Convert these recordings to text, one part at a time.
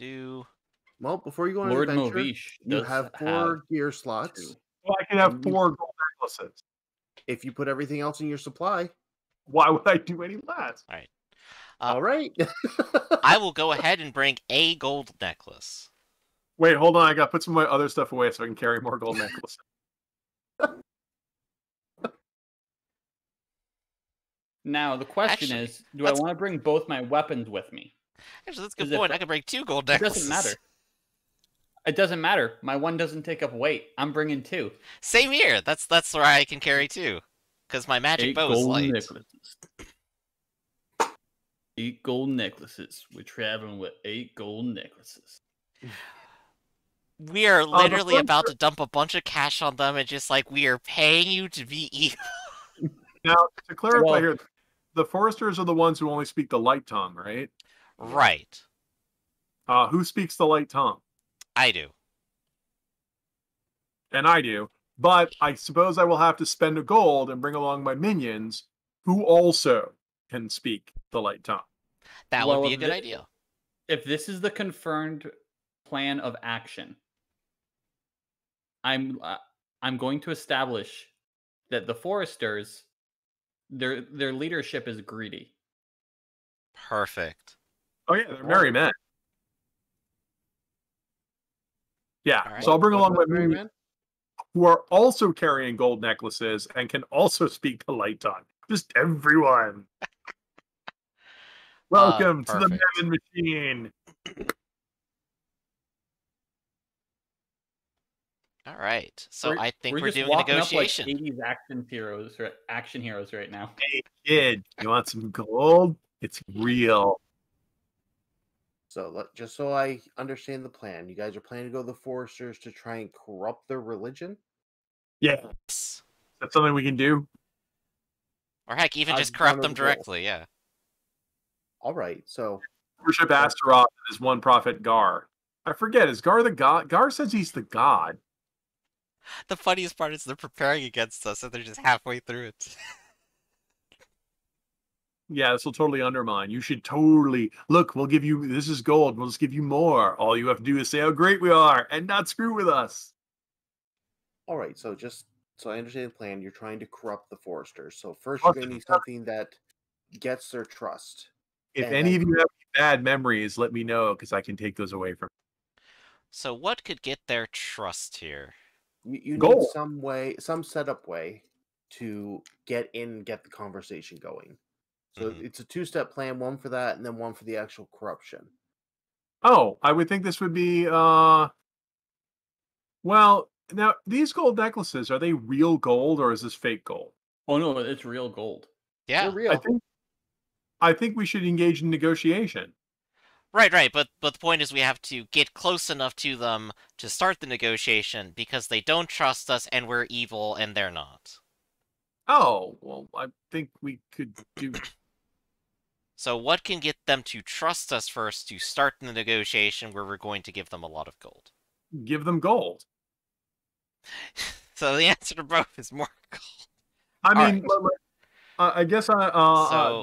Well, before you go on an Lord adventure, Movish you does have 4 gear slots. Well, I can have And 4 gold necklaces. if you put everything else in your supply. Why would I do any less? All right. All right. I will go ahead and bring a gold necklace. Wait, hold on. I got to put some of my other stuff away so I can carry more gold necklaces. Now, the question is, do I want to bring both my weapons with me? Actually, that's a good point. I can bring 2 gold necklaces. It doesn't matter. It doesn't matter. My one doesn't take up weight. I'm bringing 2. Same here. That's where I can carry 2. Because my magic bow is light. Necklaces. 8 gold necklaces. We're traveling with 8 gold necklaces. We are literally about to dump a bunch of cash on them and just like, we are paying you to be evil. Now, to clarify here, the foresters are the ones who only speak the light tongue, right? Right. Who speaks the light tongue? I do. And I do. But I suppose I will have to spend a gold and bring along my minions who also can speak the light tongue. That would be a good idea. If this is the confirmed plan of action, I'm going to establish that the foresters, their leadership is greedy. Perfect. Oh yeah, they're merry men. Yeah, right. so I'll bring along my merry men who are also carrying gold necklaces and can also speak the light tongue. Just everyone. Welcome to the Mammon Machine. All right, so I think we're doing a negotiation. negotiation. Up like 80s action heroes right now. Hey kid, you want some gold? It's real. So just so I understand the plan, you guys are planning to go to the foresters to try and corrupt their religion? Yes. That's something we can do? Or heck, even just corrupt them directly, yeah. All right, so... Worship Astaroth and his one prophet, Gar. I forget, is Gar the god? Gar says he's the god. The funniest part is they're preparing against us and they're just halfway through it. Yeah, this will totally undermine. You should totally... Look, we'll give you... This is gold. We'll just give you more. All you have to do is say how great we are and not screw with us. All right, so just so I understand the plan, you're trying to corrupt the foresters. So first you're going to need something that gets their trust. If any of you have bad memories, let me know, because I can take those away from you. So what could get their trust here? You need some setup way to get in and get the conversation going. So it's a 2-step plan, one for that, and then one for the actual corruption. Oh, I would think this would be, well, now, these gold necklaces, are they real gold, or is this fake gold? Oh, no, it's real gold. Yeah. They're real. I think we should engage in negotiation. Right, but the point is we have to get close enough to them to start the negotiation, because they don't trust us, and we're evil, and they're not. Oh, well, I think we could do... So what can get them to trust us first to start the negotiation where we're going to give them a lot of gold? Give them gold. So the answer to both is more gold. I mean, I guess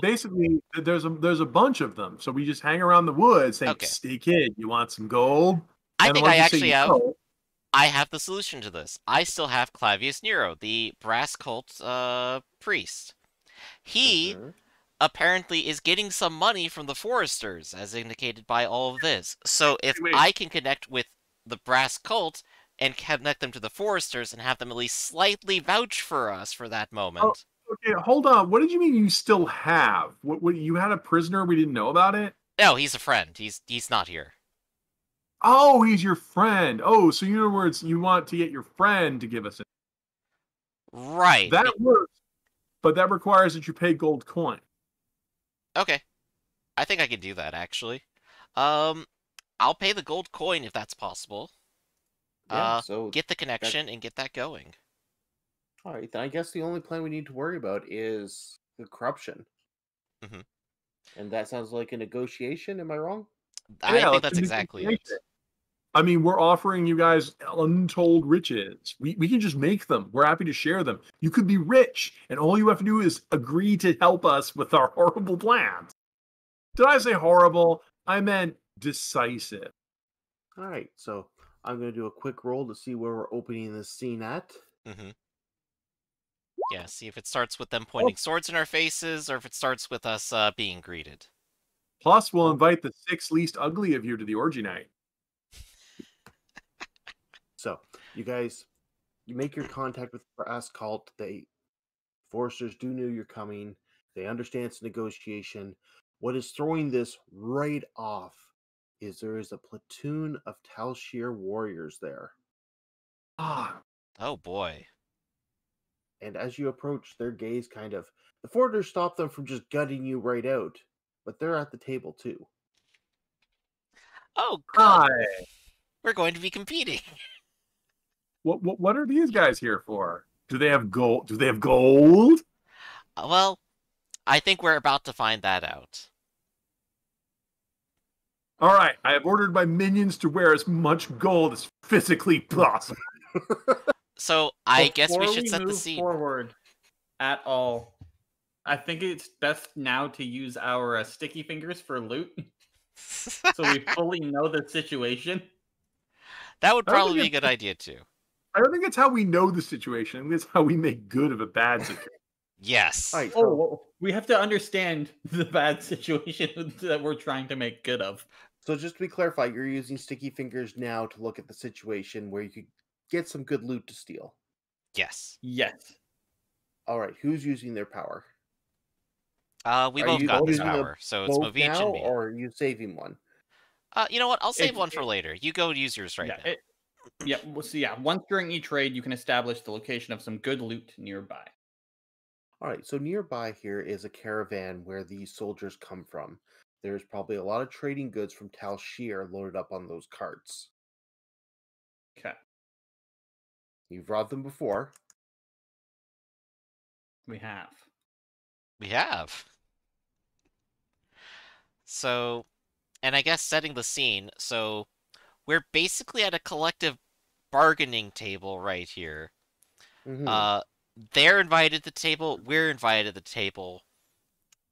basically there's a bunch of them, so we just hang around the woods saying, "Hey kid, you want some gold?" I think I actually have. I have the solution to this. I still have Clavius Nero, the brass cult priest. He apparently is getting some money from the foresters, as indicated by all of this. So if I can connect with the brass cult and connect them to the foresters and have them at least slightly vouch for us for that moment. Oh, okay, hold on. What did you mean you still have? What you had a prisoner? We didn't know about it? No, he's a friend. He's not here. Oh, he's your friend. Oh, so in other words, you want to get your friend to give us it. Right. That works, but that requires that you pay gold coin. Okay. I think I can do that, actually. I'll pay the gold coin if that's possible. Yeah, so get the connection and get that going. All right, then I guess the only plan we need to worry about is the corruption. Mm-hmm. And that sounds like a negotiation, am I wrong? I think that's exactly it. I mean, we're offering you guys untold riches. We can just make them. We're happy to share them. You could be rich, and all you have to do is agree to help us with our horrible plans. Did I say horrible? I meant decisive. All right, so I'm going to do a quick roll to see where we're opening this scene at. Mm-hmm. Yeah, see if it starts with them Oh. pointing swords in our faces, or if it starts with us being greeted. Plus, we'll invite the 6 least ugly of you to the orgy night. So, you guys, you make your contact with the brass cult. Foresters do know you're coming. They understand it's a negotiation. What is throwing this right off is there is a platoon of Talshir warriors there. Ah, Oh boy. And as you approach, their gaze the foresters stop them from just gutting you right out, but they're at the table too. Oh, good. hi. We're going to be competing. What are these guys here for? Do they have gold? Do they have gold? Well, I think we're about to find that out. All right, I have ordered my minions to wear as much gold as physically possible. So I guess we Before should set the move scene. forward at all, I think it's best now to use our sticky fingers for loot, so we fully know the situation. That would I don't probably think be a good idea too. I don't think it's how we know the situation. I think it's how we make good of a bad situation. Yes. All right, Oh, we have to understand the bad situation that we're trying to make good of. so just to be clarified, you're using sticky fingers now to look at the situation where you could get some good loot to steal. Yes. Yes. All right, who's using their power? We Are both you got this using a power, so it's both Movich now, and me. or are you saving one? You know what? I'll save It's- one for later. You go use yours right now. Yeah. Well, so yeah, once during each raid, you can establish the location of some good loot nearby. All right, so nearby here is a caravan where these soldiers come from. There's probably a lot of trading goods from Tal Shir loaded up on those carts. Okay. You've robbed them before. We have. We have. So, and I guess setting the scene, so we're basically at a collective bargaining table right here. Mhm. They're invited to the table, we're invited to the table.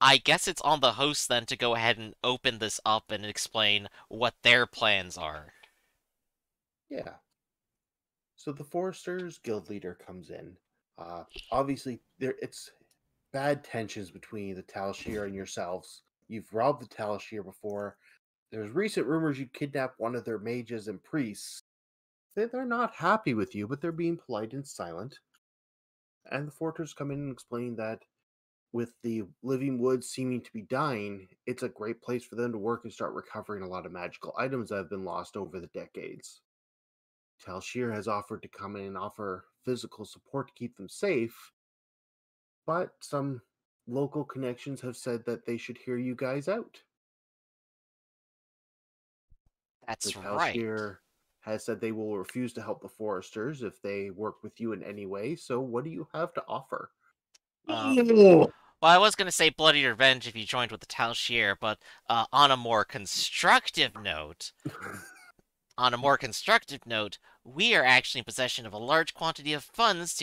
I guess it's on the host then to go ahead and open this up and explain what their plans are. Yeah. So the Foresters Guild leader comes in. Obviously, it's bad tensions between the Talshir and yourselves. You've robbed the Talshir before. There's recent rumors you kidnapped one of their mages and priests. They're not happy with you, but they're being polite and silent. And the Foresters come in and explain that with the living woods seeming to be dying, it's a great place for them to work and start recovering a lot of magical items that have been lost over the decades. Talshir has offered to come in and offer physical support to keep them safe, but some local connections have said that they should hear you guys out. That's The right. Talshir has said they will refuse to help the Foresters if they work with you in any way, so what do you have to offer? Oh, Well, I was going to say bloody revenge if you joined with the Talshir, but on a more constructive note, we are actually in possession of a large quantity of funds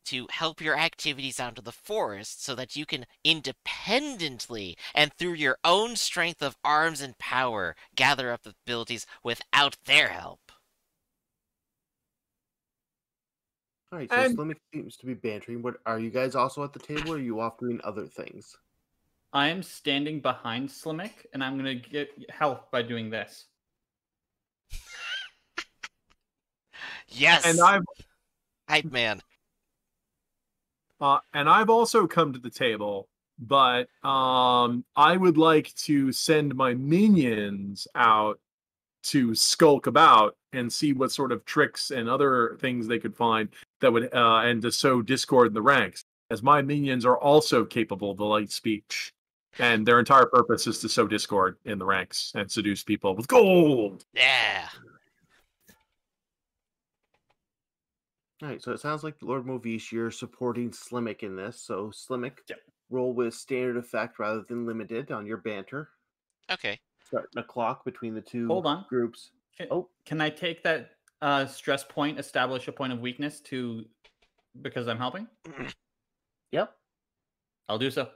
to help your activities out of the forest so that you can independently and through your own strength of arms and power gather up the abilities without their help. All right, so And- Slimmick seems to be bantering. What are you guys also at the table, or are you off doing other things? I am standing behind Slimmick, and I'm gonna get help by doing this. Yes! and Hype man. I've also come to the table, but I would like to send my minions out to skulk about and see what sort of tricks and other things they could find that would and to sow discord in the ranks, as my minions are also capable of the light speech, and their entire purpose is to sow discord in the ranks and seduce people with gold. Yeah. All right, so it sounds like Lord Movish, you're supporting Slimmick in this. So Slimmick, Yep. roll with standard effect rather than limited on your banter. Okay. Starting a clock between the two Hold on. groups. Can I take that stress point, establish a point of weakness because I'm helping? Yep. I'll do so.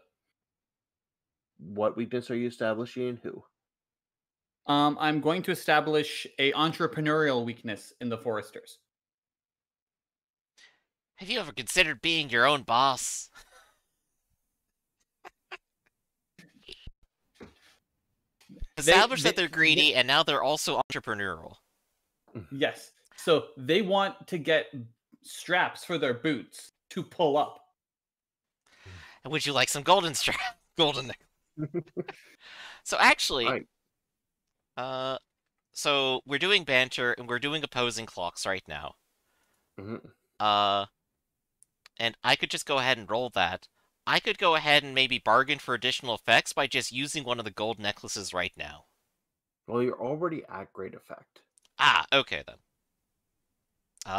What weakness are you establishing and who? I'm going to establish a entrepreneurial weakness in the foresters. Have you ever considered being your own boss? Established that they're greedy, and now they're also entrepreneurial. Yes. So they want to get straps for their boots to pull up. And would you like some golden strap? Golden. So actually, so we're doing banter and we're doing opposing clocks right now. And I could just go ahead and roll that. I could go ahead and maybe bargain for additional effects by just using one of the gold necklaces right now. Well, you're already at great effect. Ah, okay then.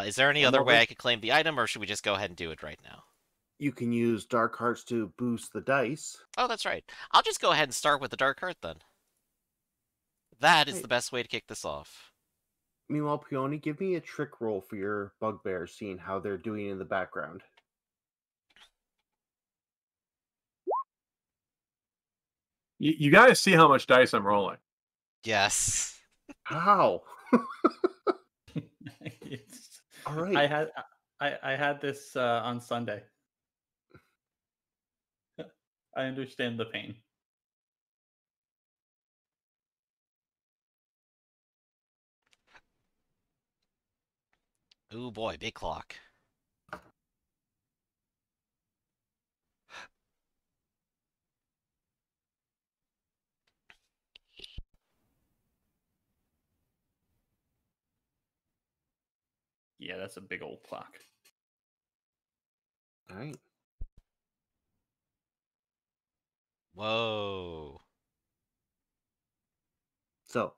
Is there any other way I could claim the item, or should we just go ahead and do it right now? You can use dark hearts to boost the dice. Oh, that's right. I'll just go ahead and start with the dark heart then. That is the best way to kick this off. Meanwhile, Peony, give me a trick roll for your bugbears, seeing how they're doing in the background. You guys see how much dice I'm rolling? Yes. How? All right. I had this on Sunday. I understand the pain. Ooh boy, big clock. Yeah, that's a big old clock. All right. Whoa. So,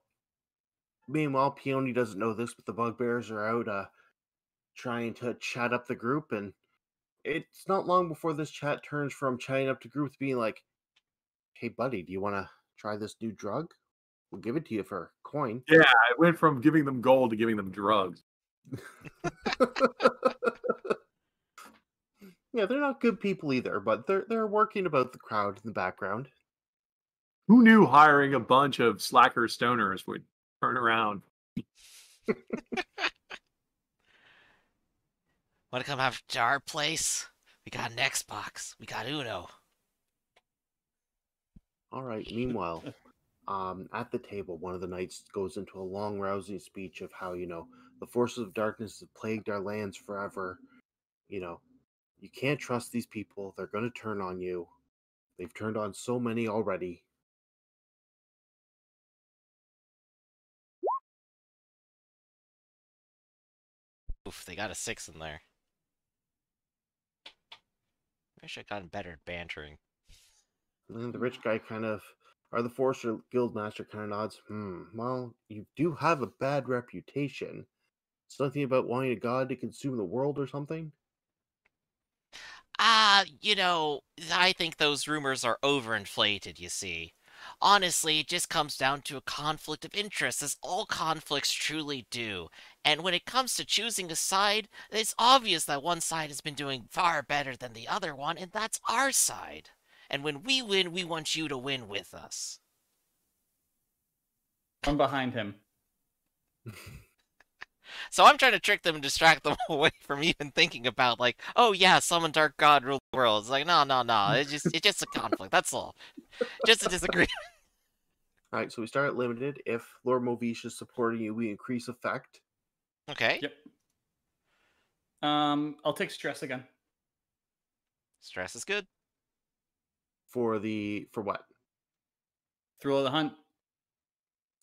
meanwhile, Peony doesn't know this, but the bugbears are out trying to chat up the group, and it's not long before this chat turns from chatting up the group to being like, "Hey, buddy, do you want to try this new drug? We'll give it to you for a coin." Yeah, it went from giving them gold to giving them drugs. Yeah, they're not good people either, but they're working about the crowd in the background. Who knew hiring a bunch of slacker stoners would turn around? Want to come have to our place? We got an Xbox. We got Uno. All right. Meanwhile, at the table, one of the knights goes into a long, rousing speech of how, the forces of darkness have plagued our lands forever. You can't trust these people. They're going to turn on you. They've turned on so many already. Oof, they got a 6 in there. I wish I'd gotten better at bantering. And the rich guy or the Forester Guildmaster kind of nods. Well, you do have a bad reputation. Something about wanting a god to consume the world or something? I think those rumors are overinflated, you see. Honestly, it just comes down to a conflict of interest, as all conflicts truly do. And when it comes to choosing a side, it's obvious that one side has been doing far better than the other one, and that's our side. And when we win, we want you to win with us. I'm behind him. So I'm trying to trick them and distract them away from even thinking about, like, oh yeah, summon Dark God rule the world. It's like, no. It's just a conflict, that's all. Just a disagreement. Alright, so we start at limited. If Lord Movish is supporting you, we increase effect. Okay. Yep. I'll take stress again. Stress is good. For what? Thrill of the hunt.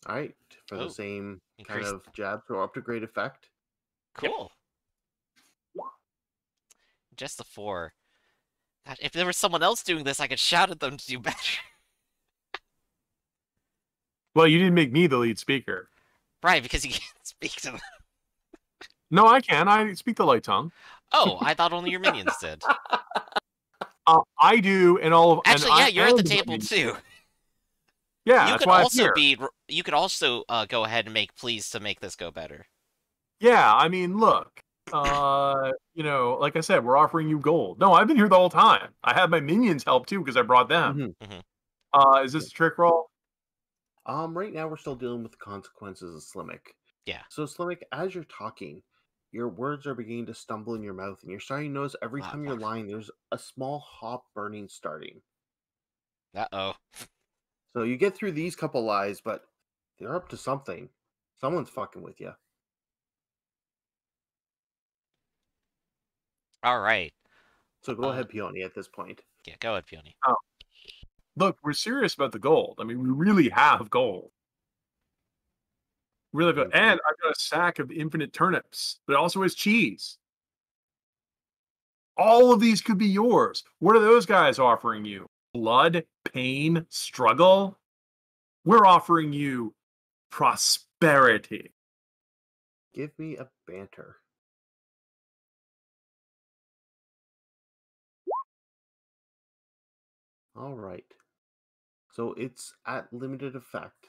Alright, for the same kind increase... of jab, so up to great effect. Cool. Yep. Just the 4. God, if there was someone else doing this, I could shout at them to do better. Well, you didn't make me the lead speaker. Right, because you can't speak to them. No, I can. I speak the light tongue. Oh, I thought only your minions did. I do, and all of... Actually, yeah, you're at the table, too. Yeah, that's why I'm here. You could also go ahead and make pleas to make this go better. Yeah, I mean, look, like I said, we're offering you gold. No, I've been here the whole time. I have my minions help too because I brought them. Mm-hmm. Is this a trick roll? Right now we're still dealing with the consequences of Slimmick. Yeah. So Slimmick, as you're talking, your words are beginning to stumble in your mouth, and you're starting to notice every time you're lying, there's a small hop burning starting. Uh-oh. So you get through these couple lies, but they're up to something. Someone's fucking with you. All right. So go ahead, Peony, at this point. Yeah, go ahead, Peony. Oh. Look, we're serious about the gold. I mean, we really have gold. Really good. And I've got a sack of infinite turnips, but it also has cheese. All of these could be yours. What are those guys offering you? Blood, pain, struggle? We're offering you prosperity. Give me a banter. All right. So it's at limited effect.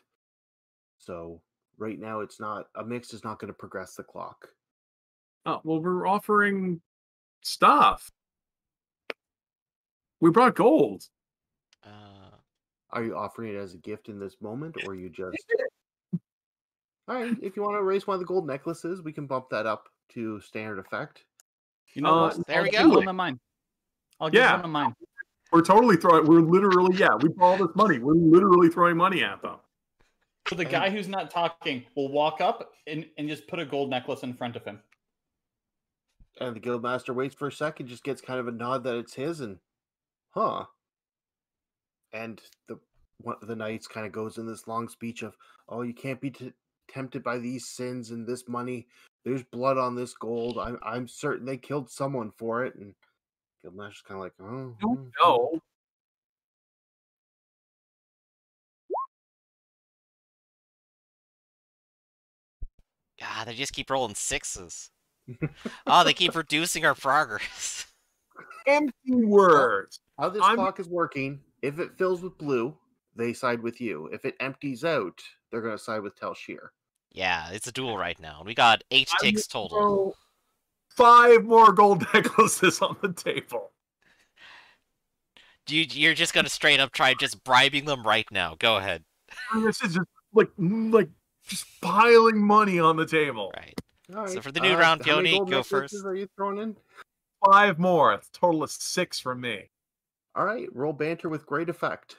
So right now it's not, a mix is not going to progress the clock. Oh, well, we're offering stuff. We brought gold. Are you offering it as a gift in this moment, or you just... All right, if you want to erase one of the gold necklaces, we can bump that up to standard effect. You know what? There we I'll go. give one of mine. I'll give one of mine. We're totally throwing, we're literally, we brought all this money. We're literally throwing money at them. So the guy who's not talking will walk up and just put a gold necklace in front of him. And the guildmaster waits for a second, just gets kind of a nod that it's his, and huh. And the knights kind of goes in this long speech of, oh, you can't be tempted by these sins and this money. There's blood on this gold. I'm certain they killed someone for it. And guildmaster's kind of like, oh, no. God, they just keep rolling sixes. Oh, they keep reducing our progress. Empty words. How this clock is working, if it fills with blue, they side with you. If it empties out, they're going to side with Telshir. Yeah, it's a duel right now. We got 8 ticks total. 5 more gold necklaces on the table. You're just going to straight up try just bribing them right now. Go ahead. This is just like just piling money on the table. Right. All right. So for the new round, Peony, go first. Are you throwing in? 5 more. It's a total of 6 from me. All right. Roll banter with great effect.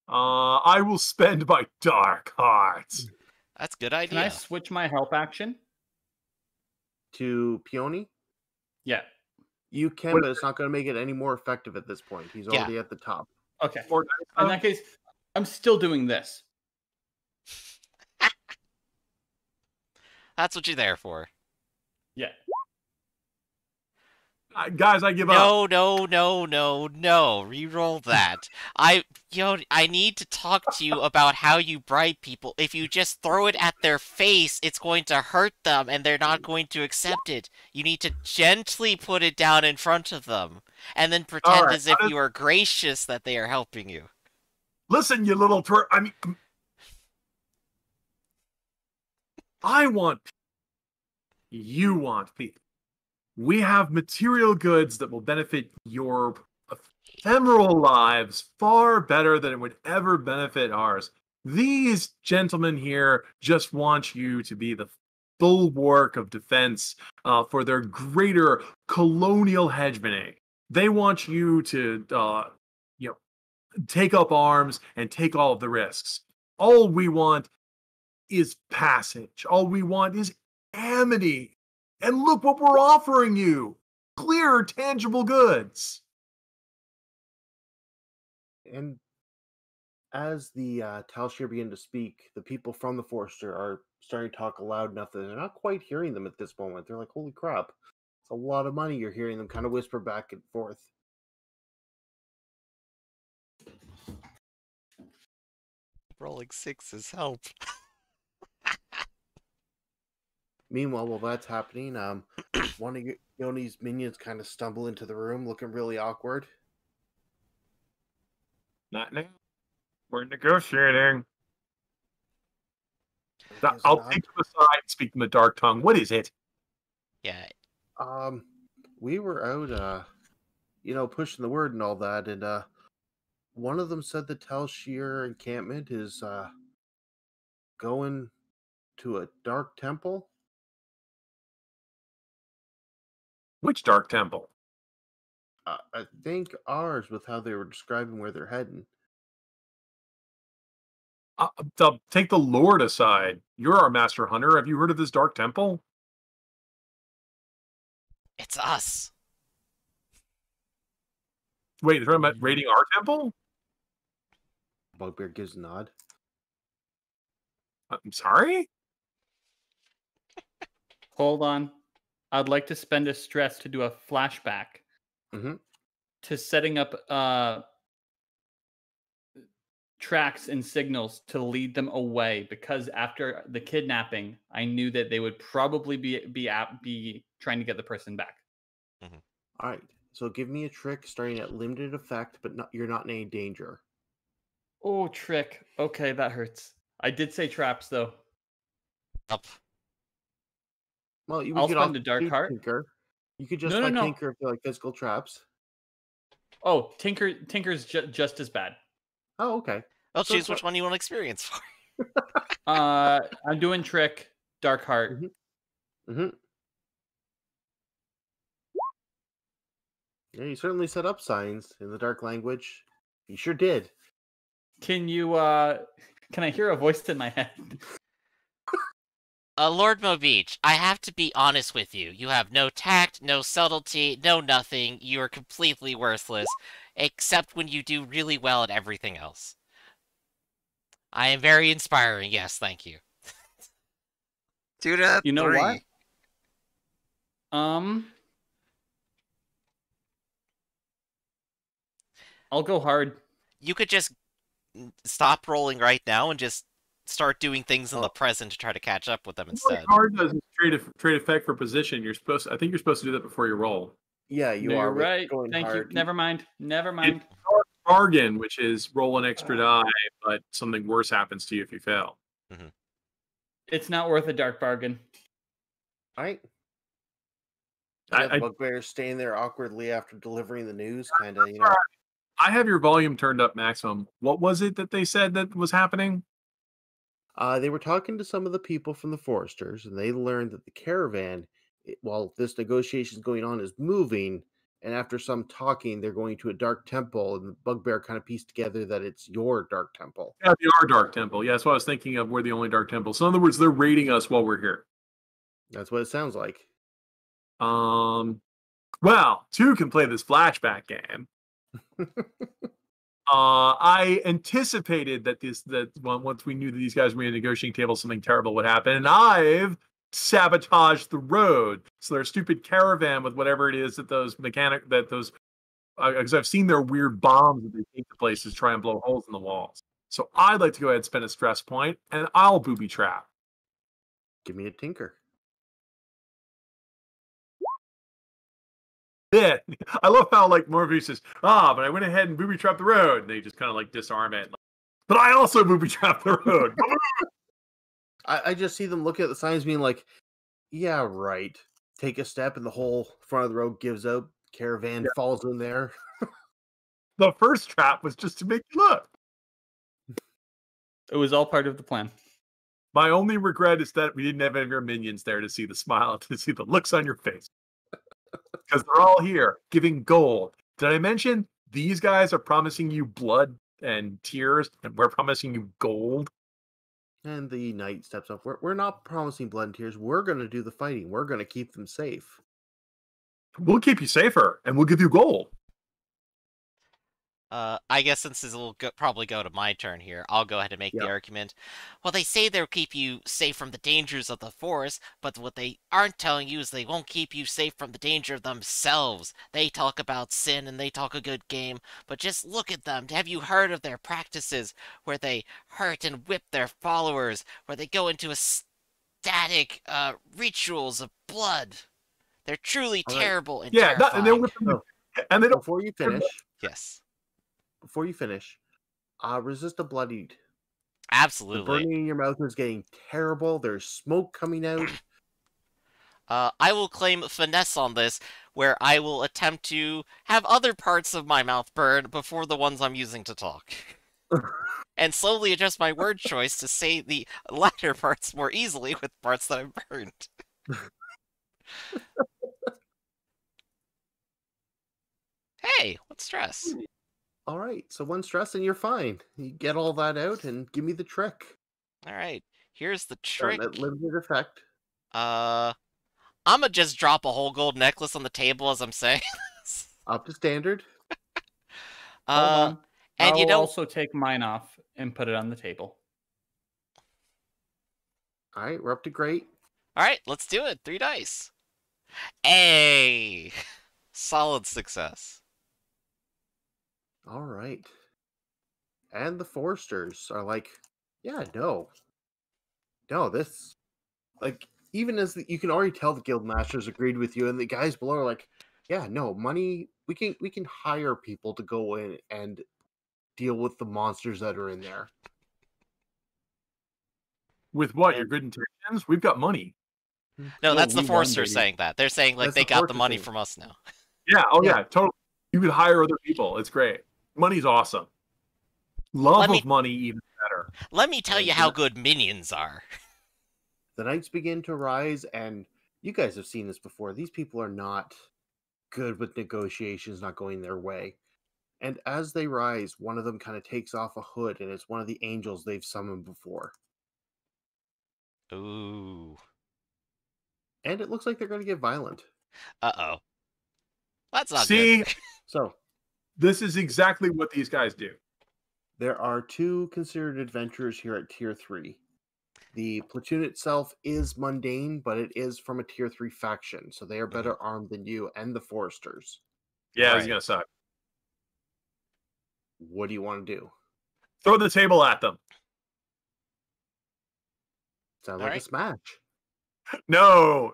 I will spend my dark heart. That's a good idea. Can I switch my help action? To Peony? Yeah. You can, but it's not going to make it any more effective at this point. He's already at the top. Okay. In that case, I'm still doing this. That's what you're there for. Yeah. Guys, I give up. No. Reroll that. I need to talk to you about how you bribe people. If you just throw it at their face, it's going to hurt them and they're not going to accept it. You need to gently put it down in front of them and then pretend as if you are gracious that they are helping you. Listen, you little I want people. You want people. We have material goods that will benefit your ephemeral lives far better than it would ever benefit ours. These gentlemen here just want you to be the bulwark of defense for their greater colonial hegemony. They want you to, take up arms and take all of the risks. All we want is passage. All we want is amity. And look what we're offering you. Clear, tangible goods. And as the Talshir begin to speak, the people from the Forester are starting to talk loud enough that they're not quite hearing them at this moment. They're like, holy crap. It's a lot of money. You're hearing them kind of whisper back and forth. Rolling sixes help. Meanwhile, while that's happening, one of Yoni's minions kind of stumble into the room looking really awkward. Not now. We're negotiating. I'll take to the side and speak in the dark tongue. What is it? Yeah. We were out, pushing the word and all that, and one of them said the Talshir encampment is going to a dark temple. Which dark temple? I think ours, with how they were describing where they're heading. Take the Lord aside. You're our master hunter. Have you heard of this dark temple? It's us. Wait, they're talking about raiding our temple? Bugbear gives a nod. I'm sorry? Hold on. I'd like to spend a stress to do a flashback to setting up tracks and signals to lead them away, because after the kidnapping, I knew that they would probably be trying to get the person back. All right. So give me a trick starting at limited effect, but you're not in any danger. Oh, trick. Okay, that hurts. I did say traps, though. Up. Well, I'll spend a dark heart. Tinker. You could just No. tinker if you like physical traps. Oh, Tinker's just as bad. Oh, okay. Well, choose which one you want experience for. I'm doing trick, dark heart. Yeah, you certainly set up signs in the dark language. You sure did. Can you can I hear a voice in my head? Lord Mobich, I have to be honest with you. You have no tact, no subtlety, no nothing. You are completely worthless, except when you do really well at everything else. I am very inspiring, yes, thank you. 2 to 3. You know what? I'll go hard. You could just stop rolling right now and just start doing things in the present to try to catch up with them instead. Hard doesn't trade effect for position. I think you're supposed to do that before you roll. Yeah, You're right. Going Thank hard. you. Never mind. It's bargain, which is roll an extra die, but something worse happens to you if you fail. It's not worth a dark bargain. All right. The bugbear staying there awkwardly after delivering the news, kind of, I have your volume turned up maximum. What was it that they said that was happening? They were talking to some of the people from the foresters, and they learned that the caravan, while this negotiation is going on, is moving. And after some talking, they're going to a dark temple, and the bugbear kind of pieced together that it's your dark temple. Yeah, our dark temple. Yeah, that's what I was thinking of. We're the only dark temple. So in other words, they're raiding us while we're here. That's what it sounds like. Well, 2 can play this flashback game. I anticipated that once we knew that these guys were at a negotiating table, something terrible would happen, and I've sabotaged the road. So their stupid caravan with whatever it is that because I've seen their weird bombs that they take to places try and blow holes in the walls. So I'd like to go ahead and spend a stress point, and I'll booby trap. Give me a tinker. Yeah, I love how Morpheus says, but I went ahead and booby trapped the road. And they just kind of disarm it. But I also booby trapped the road. I just see them looking at the signs being like, yeah, right. Take a step and the whole front of the road gives out. Caravan falls in there. The first trap was just to make you look. It was all part of the plan. My only regret is that we didn't have any of your minions there to see the smile, to see the looks on your face. Because they're all here giving gold. Did I mention these guys are promising you blood and tears, and we're promising you gold? And the knight steps up. We're not promising blood and tears. We're going to do the fighting. We're going to keep them safe. We'll keep you safer, and we'll give you gold. I guess since this will probably go to my turn here, I'll go ahead and make the argument. Well, they say they'll keep you safe from the dangers of the forest, but what they aren't telling you is they won't keep you safe from the danger of themselves. They talk about sin and they talk a good game, but just look at them. Have you heard of their practices where they hurt and whip their followers, where they go into ecstatic rituals of blood? They're truly terrible and terrifying. And they don't. Before you finish. Yes. Before you finish, resist a blood eat. Absolutely. The burning in your mouth is getting terrible. There's smoke coming out. I will claim finesse on this. where I will attempt to have other parts of my mouth burn before the ones I'm using to talk. And slowly adjust my word choice to say the latter parts more easily with parts that I've burned. Hey, what's stress? All right, so one stress and you're fine. You get all that out and give me the trick. Alright, here's the Done trick. at limited effect. I'ma just drop a whole gold necklace on the table as I'm saying this. Up to standard. Hold on. And you I'll know, also take mine off and put it on the table. All right, we're up to great. alright, let's do it. 3 dice. Hey! Solid success. All right. And the Foresters are like, yeah, no. No, this, like, even as you can already tell the guild masters agreed with you, and the guys below are like, yeah, no, money, we can hire people to go in and deal with the monsters that are in there. With what? Your And- good intentions? We've got money. No, that's the we won, Foresters baby. saying that. They're saying, like, That's they the got the Foresters money saying- from us now. Yeah. Oh, Yeah. yeah. Totally. You could hire other people. It's great. Money's awesome. Love Let me- of money even better. Let me tell And you how that- good minions are. The nights begin to rise, and you guys have seen this before. These people are not good with negotiations not going their way. And as they rise, one of them kind of takes off a hood, and it's one of the angels they've summoned before. Ooh. And it looks like they're going to get violent. Uh-oh. That's not See, good. So, this is exactly what these guys do. there are 2 considered adventurers here at Tier 3. The platoon itself is mundane, but it is from a Tier 3 faction, so they are better armed than you and the Foresters. Yeah, Right. it's going to suck. What do you want to do? Throw the table at them. Sounds All like right. a smash. No.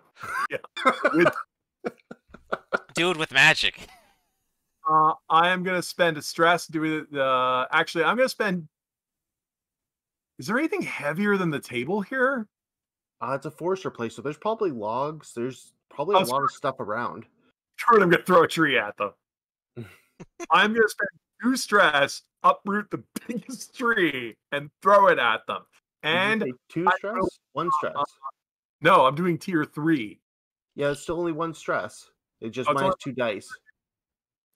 Do it with magic. I am going to spend a stress doing the... Actually, I'm going to spend... Is there anything heavier than the table here? It's a Forester place, so there's probably logs. There's probably a Oh, lot of stuff around. Sure, I'm going to throw a tree at them. I'm going to spend 2 stress, uproot the biggest tree, and throw it at them. Did you And say 2 I stress? know- 1 stress. no, I'm doing tier 3. Yeah, it's still only 1 stress. It just Oh, it's minus only- 2 dice.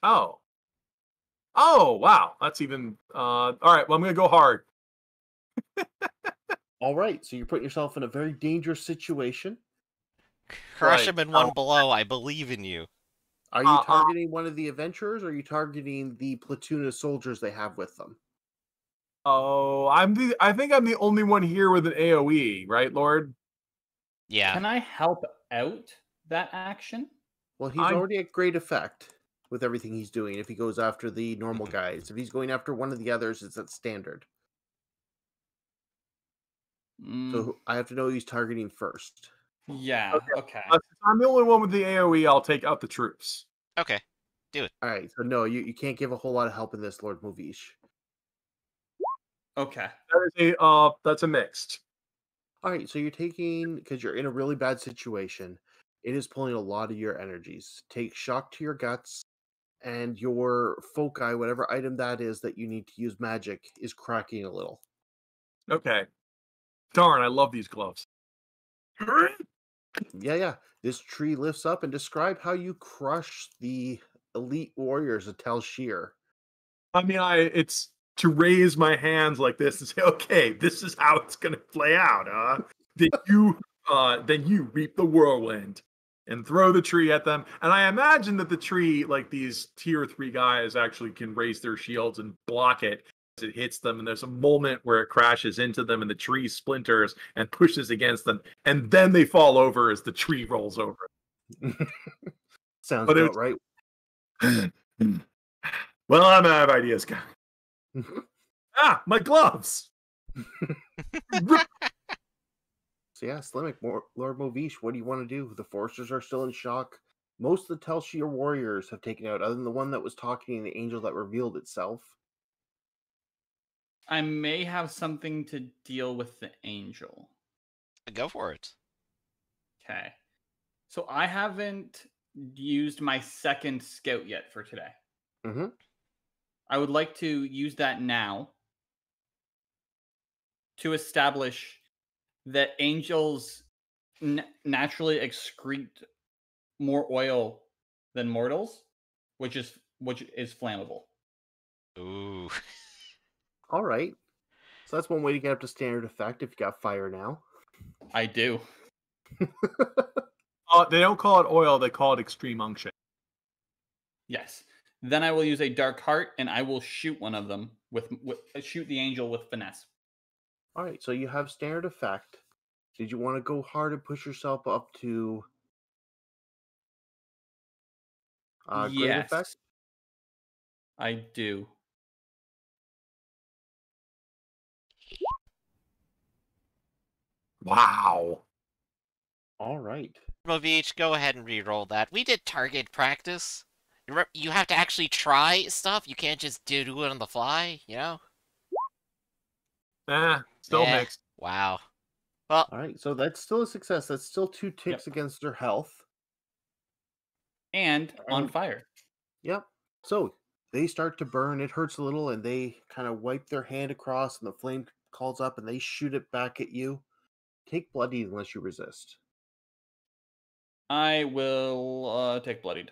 Oh. Oh, wow. That's even... all right, well, I'm going to go hard. All right, so you're putting yourself in a very dangerous situation. Crush Right. him in one blow. I believe in you. Are you targeting one of the adventurers, or are you targeting the platoon of soldiers they have with them? Oh, I think I'm the only one here with an AoE, right, Lord? Yeah. Can I help out that action? Well, he's I'm- already at great effect with everything he's doing if he goes after the normal guys. If he's going after one of the others, it's at standard. So I have to know who he's targeting first. Yeah, okay. Since I'm the only one with the AoE, I'll take out the troops. Okay. All right, so no, you can't give a whole lot of help in this, Lord Movish. Okay. That's a mixed. All right, so you're taking, because you're in a really bad situation, it is pulling a lot of your energies. Take shock to your guts, and your foci, whatever item that is that you need to use magic, is cracking a little. Okay. Darn, I love these gloves. Yeah. This tree lifts up, and describe how you crush the elite warriors of Tel Shir. I mean, it's to raise my hands like this and say, okay, this is how it's gonna play out, huh? Then you reap the whirlwind and throw the tree at them. And I imagine that the tree, like these tier 3 guys, actually can raise their shields and block it as it hits them. And there's a moment where it crashes into them and the tree splinters and pushes against them. And then they fall over as the tree rolls over. Sounds But about right. Well, I'm out of ideas, guys. My gloves! So yeah, Slimek, Lord Movish, what do you want to do? The Foresters are still in shock. Most of the Tel Shir warriors have taken out, other than the one that was talking, the angel that revealed itself. I may have something to deal with the angel. Go for it. Okay. So I haven't used my second scout yet for today. Mm-hmm. I would like to use that now to establish that angels naturally excrete more oil than mortals, which is flammable. Ooh. All right. So that's one way to get up to standard effect if you got fire now. I do. They don't call it oil; they call it extreme unction. Yes. Then I will use a dark heart, and I will shoot one of them with shoot the angel with finesse. All right. So you have standard effect. Did you want to go hard and push yourself up to great Yes, effect? I do. Wow. All right. Movich, go ahead and re-roll that. We did target practice. You have to actually try stuff. You can't just do it on the fly, you know? Still mixed. Wow. Well, All right. So that's still a success. That's still 2 ticks against their health. And on fire. Yep. So they start to burn. It hurts a little, and they kind of wipe their hand across, and the flame calls up, and they shoot it back at you. Take bloodied unless you resist. I will take bloodied.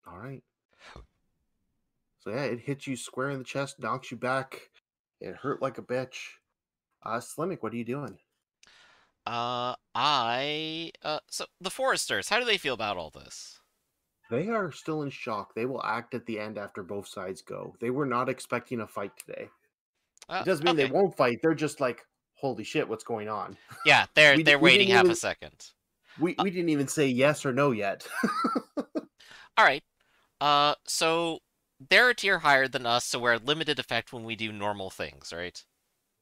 All right. So yeah, it hits you square in the chest, knocks you back. It hurt like a bitch. Slimmick, what are you doing? So the Foresters, how do they feel about all this? They are still in shock. They will act at the end after both sides go. They were not expecting a fight today. It doesn't mean they won't fight. They're just like, holy shit, what's going on? Yeah, they're waiting half a second. We didn't even say yes or no yet. All right. So they're a tier higher than us, so we're at limited effect when we do normal things, right?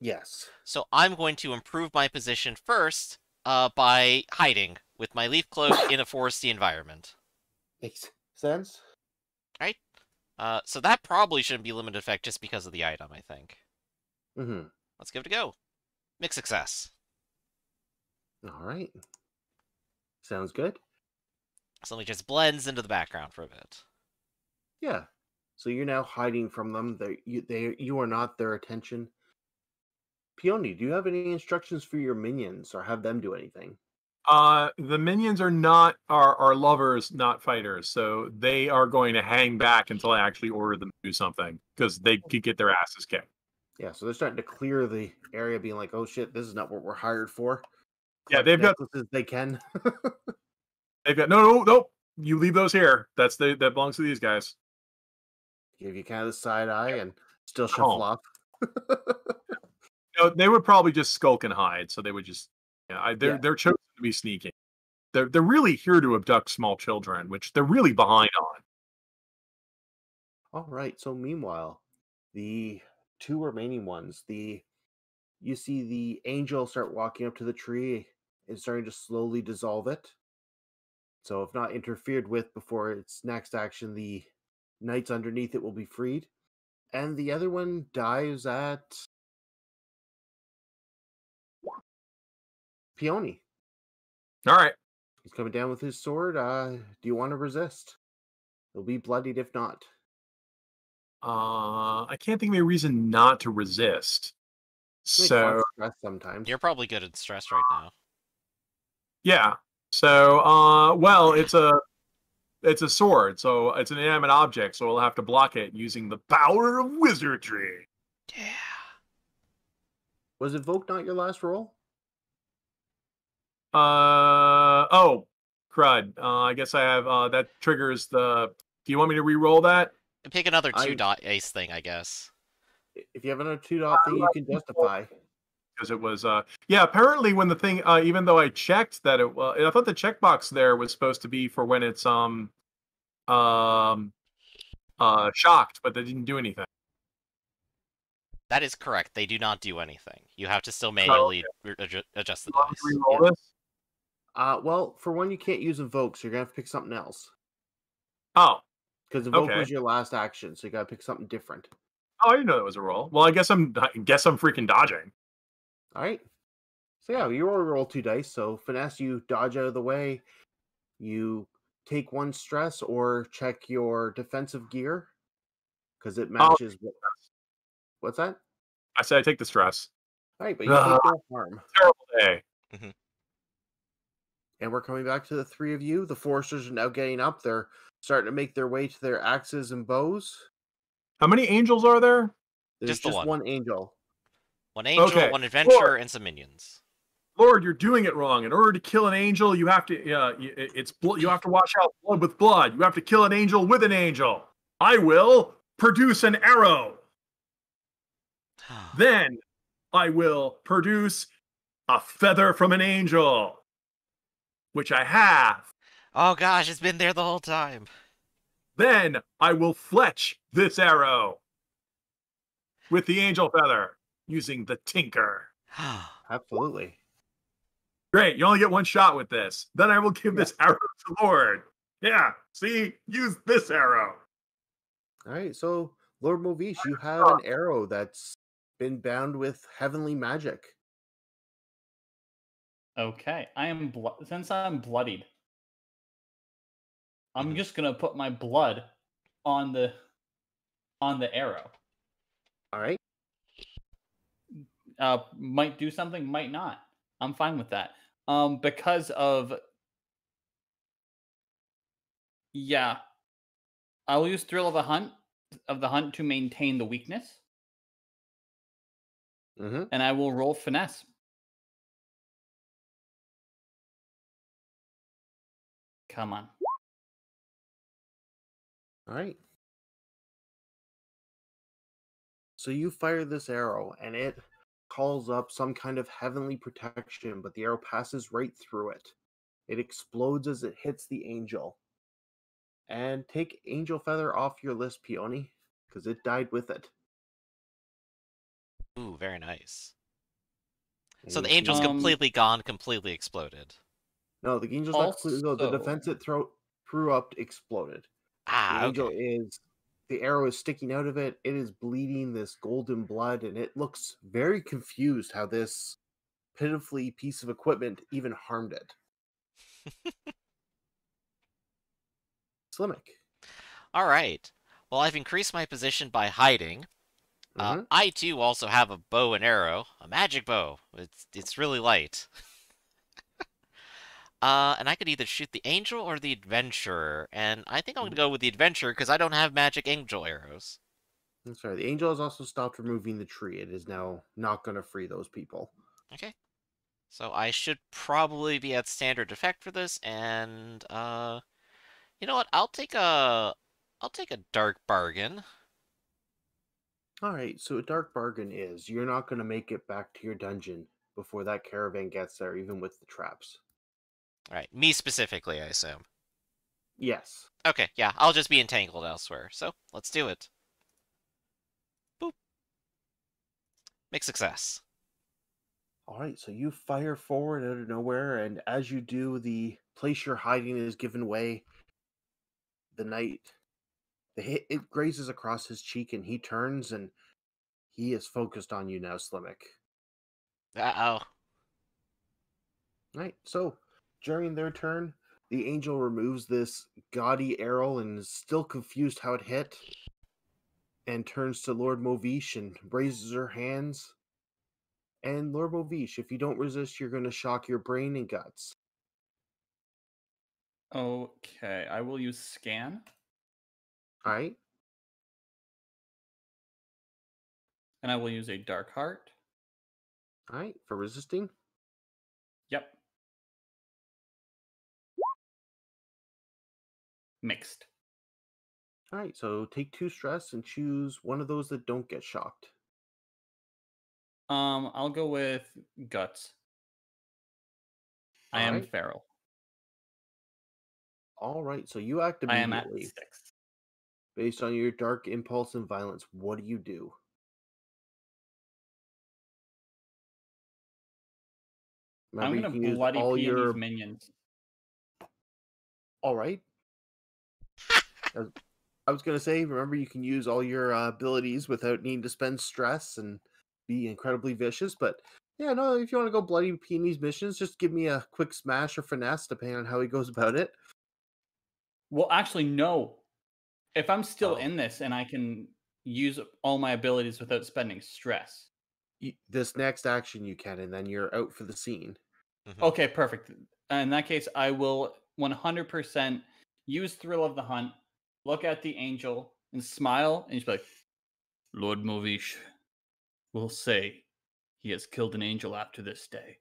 Yes. So I'm going to improve my position first, by hiding with my leaf cloak in a foresty environment. Makes sense. Right? So that probably shouldn't be limited effect just because of the item, I think. Mm-hmm. Let's give it a go. Mixed success. All right. Sounds good. Something just blends into the background for a bit. Yeah. So you're now hiding from them. You are not their attention. Peony, do you have any instructions for your minions, or have them do anything? The minions are not are lovers, not fighters. So they are going to hang back until I actually order them to do something because they could get their asses kicked. Yeah, so they're starting to clear the area, being like, "Oh shit, this is not what we're hired for." Yeah, they've got necklaces they can. They've got no. You leave those here. That belongs to these guys. Give you kind of the side eye and still shuffle off. They would probably just skulk and hide. So they would just, they're chosen to be sneaking. They're really here to abduct small children, which they're really behind on. All right. So meanwhile, the 2 remaining ones, you see the angel start walking up to the tree and starting to slowly dissolve it. So if not interfered with before its next action, the knights underneath it will be freed. And the other one dies at Peony. All right. He's coming down with his sword. Do you want to resist? He'll be bloodied if not. I can't think of a reason not to resist. So sometimes you're probably good at stress right now. Yeah. So well, it's a sword, so it's an inanimate object, so we'll have to block it using the power of wizardry. Yeah. Was Evoke not your last roll? Oh, crud. I guess I have that triggers the. Do you want me to re-roll that? Pick another 2-dot ace thing, I guess. If you have another 2-dot thing, you can justify. Because it was apparently when the thing even though I checked that it I thought the checkbox there was supposed to be for when it's shocked, but they didn't do anything. That is correct. They do not do anything. You have to still manually adjust the dice. Re-roll this? Well, for one, you can't use Evoke, so you're gonna have to pick something else. Oh, because Evoke was your last action, so you gotta pick something different. Oh, I didn't know that was a roll. Well, I guess I'm freaking dodging. All right. So yeah, you roll 2 dice. So finesse, you dodge out of the way. You take 1 stress or check your defensive gear because it I'll matches. What's that? I say I take the stress. All right, but you Ugh, take no harm. terrible day. And we're coming back to the 3 of you. The foresters are now getting up. They're starting to make their way to their axes and bows. How many angels are there? There's Just the just one. 1 angel. One angel, Okay. one adventurer, and some minions. Lord, you're doing it wrong. In order to kill an angel, you have to you have to wash out blood with blood. You have to kill an angel with an angel. I will produce an arrow. Then I will produce a feather from an angel, which I have. Oh gosh, it's been there the whole time. Then I will fletch this arrow with the angel feather using the tinker. Absolutely. Great, you only get 1 shot with this. Then I will give this arrow to Lord. Yeah, see? Use this arrow. All right, so Lord Movish, you have an arrow that's been bound with heavenly magic. Okay, since I'm bloodied, I'm just gonna put my blood on the arrow. All right. Might do something, might not. I'm fine with that. Because of I will use thrill of the hunt to maintain the weakness, and I will roll finesse. Come on. All right. So you fire this arrow, and it calls up some kind of heavenly protection, but the arrow passes right through it. It explodes as it hits the angel. And take angel feather off your list, Peony, because it died with it. Ooh, very nice. And So the you'll angel's see- completely gone, completely exploded. No, the angel's not completely go. The Also- defense it threw up exploded. Ah, The angel okay. the arrow is sticking out of it. It is bleeding this golden blood, and it looks very confused how this pitifully piece of equipment even harmed it. Slimek. All right. Well, I've increased my position by hiding. I too also have a bow and arrow, a magic bow. It's really light. And I could either shoot the angel or the adventurer, and I think I'm gonna go with the adventurer because I don't have magic angel arrows. I'm sorry. The angel has also stopped removing the tree. It is now not going to free those people. Okay. So I should probably be at standard effect for this, and you know what? I'll take a dark bargain. All right. So a dark bargain is you're not going to make it back to your dungeon before that caravan gets there, even with the traps. All right, me specifically, I assume. Yes. Okay, yeah, I'll just be entangled elsewhere. So let's do it. Boop. Make success. All right. So you fire forward out of nowhere, and as you do, the place you're hiding is given way. The knight, it grazes across his cheek, and he turns, and he is focused on you now, Slimek. Uh-oh. Right. So during their turn, the angel removes this gaudy arrow and is still confused how it hit, and turns to Lord Movish and raises her hands. And Lord Movish, if you don't resist, you're going to shock your brain and guts. Okay, I will use scan. All right. And I will use a dark heart. All right. For resisting. Yep. Mixed. All right. So take 2 stress and choose one of those that don't get shocked. I'll go with guts. I am Alright. feral. All right. So you act I am at immediately 6. based on your dark impulse and violence. What do you do? Remember, I'm you gonna can use bloody all pee your. these minions. All right. I was gonna say, remember, you can use all your abilities without needing to spend stress and be incredibly vicious. But yeah, no, if you want to go bloody pee in these missions, just give me a quick smash or finesse, depending on how he goes about it. Well, actually, no. If I'm still Oh. in this and I can use all my abilities without spending stress. This next action you can, and then you're out for the scene. Mhm. Okay, perfect. In that case, I will 100% use Thrill of the Hunt, look at the angel, and smile, and just be like, Lord Movish will say he has killed an angel after this day.